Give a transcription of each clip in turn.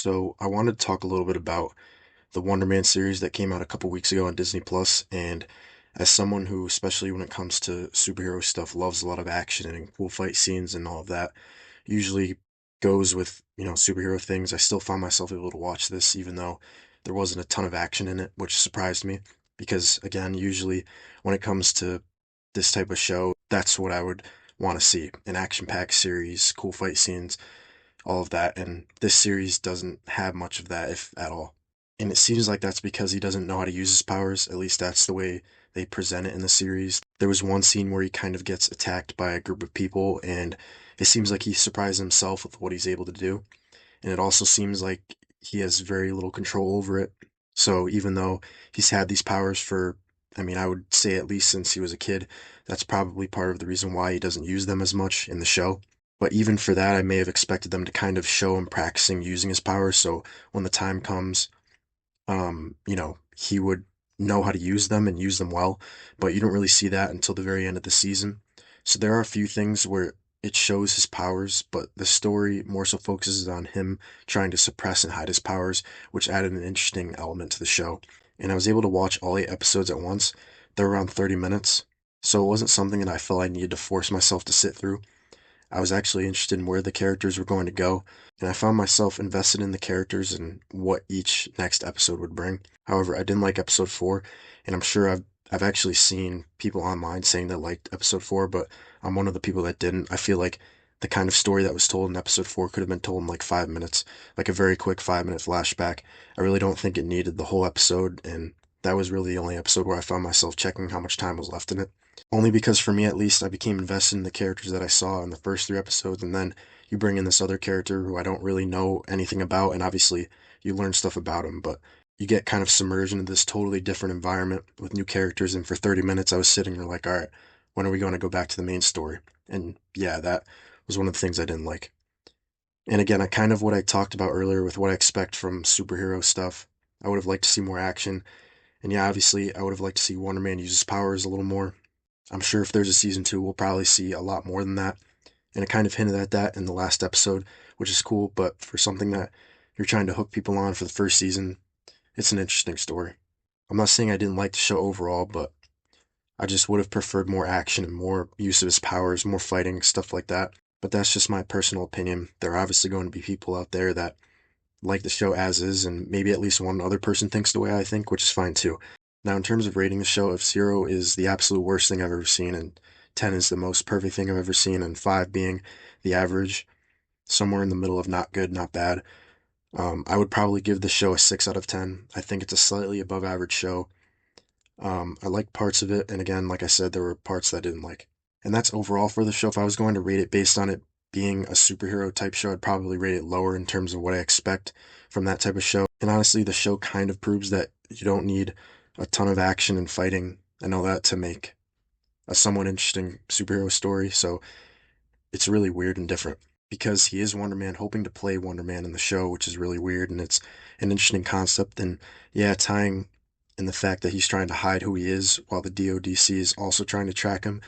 So I wanted to talk a little bit about the Wonder Man series that came out a couple weeks ago on Disney Plus, and as someone who, especially when it comes to superhero stuff, loves a lot of action and cool fight scenes and all of that, usually goes with, superhero things. I still found myself able to watch this even though there wasn't a ton of action in it, which surprised me because again, usually when it comes to this type of show, that's what I would want to see, an action-packed series, cool fight scenes, all of that. And this series doesn't have much of that, if at all. And it seems like that's because he doesn't know how to use his powers. At least that's the way they present it in the series. There was one scene where he kind of gets attacked by a group of people, and it seems like he surprised himself with what he's able to do. And it also seems like he has very little control over it. So even though he's had these powers for, I mean, I would say at least since he was a kid, that's probably part of the reason why he doesn't use them as much in the show. But even for that, I may have expected them to kind of show him practicing using his powers. So when the time comes, he would know how to use them and use them well. But you don't really see that until the very end of the season. So there are a few things where it shows his powers, but the story more so focuses on him trying to suppress and hide his powers, which added an interesting element to the show. And I was able to watch all 8 episodes at once. They're around 30 minutes. So it wasn't something that I felt I needed to force myself to sit through. I was actually interested in where the characters were going to go, and I found myself invested in the characters and what each next episode would bring. However, I didn't like episode 4, and I'm sure I've actually seen people online saying they liked episode 4, but I'm one of the people that didn't. I feel like the kind of story that was told in episode 4 could have been told in like 5 minutes, like a very quick 5 minute flashback. I really don't think it needed the whole episode, and that was really the only episode where I found myself checking how much time was left in it. Only because for me at least, I became invested in the characters that I saw in the first 3 episodes, and then you bring in this other character who I don't really know anything about, and obviously you learn stuff about him, but you get kind of submerged into this totally different environment with new characters, and for 30 minutes I was sitting there like, all right, when are we going to go back to the main story? And yeah, that was one of the things I didn't like. And again, I kind of what I talked about earlier with what I expect from superhero stuff. I would have liked to see more action. And yeah, obviously, I would have liked to see Wonder Man use his powers a little more. I'm sure if there's a season 2, we'll probably see a lot more than that. And it kind of hinted at that in the last episode, which is cool. But for something that you're trying to hook people on for the first season, it's an interesting story. I'm not saying I didn't like the show overall, but I just would have preferred more action and more use of his powers, more fighting, stuff like that. But that's just my personal opinion. There are obviously going to be people out there that like the show as is, and maybe at least one other person thinks the way I think, which is fine too. Now, in terms of rating the show, if 0 is the absolute worst thing I've ever seen, and 10 is the most perfect thing I've ever seen, and 5 being the average, somewhere in the middle of not good, not bad, I would probably give the show a 6 out of 10. I think it's a slightly above average show. I liked parts of it, and again, like I said, there were parts that I didn't like. And that's overall for the show. If I was going to rate it based on it being a superhero type show, I'd probably rate it lower in terms of what I expect from that type of show. And honestly, the show kind of proves that you don't need a ton of action and fighting and all that to make a somewhat interesting superhero story. So it's really weird and different because he is Wonder Man, hoping to play Wonder Man in the show, which is really weird and it's an interesting concept. And yeah, tying in the fact that he's trying to hide who he is while the DODC is also trying to track him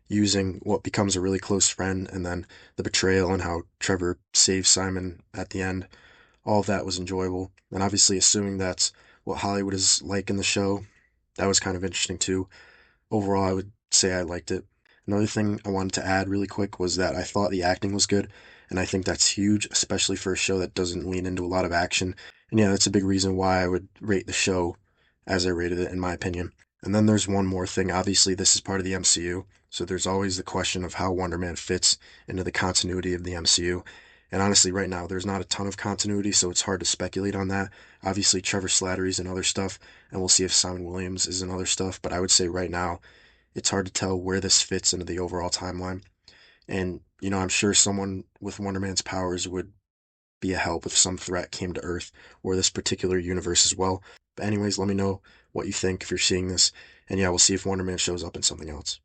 using what becomes a really close friend, and then the betrayal and how Trevor saves Simon at the end. All of that was enjoyable. And obviously, assuming that's what Hollywood is like in the show, that was kind of interesting too. Overall, I would say I liked it. Another thing I wanted to add really quick was that I thought the acting was good, and I think that's huge, especially for a show that doesn't lean into a lot of action. And yeah, that's a big reason why I would rate the show as I rated it, in my opinion. And then there's one more thing. Obviously, this is part of the MCU, so there's always the question of how Wonder Man fits into the continuity of the MCU. And honestly, right now, there's not a ton of continuity, so it's hard to speculate on that. Obviously, Trevor Slattery's in other stuff, and we'll see if Simon Williams is in other stuff. But I would say right now, it's hard to tell where this fits into the overall timeline. And, I'm sure someone with Wonder Man's powers would be a help if some threat came to Earth or this particular universe as well. But anyways, let me know what you think if you're seeing this. And yeah, we'll see if Wonder Man shows up in something else.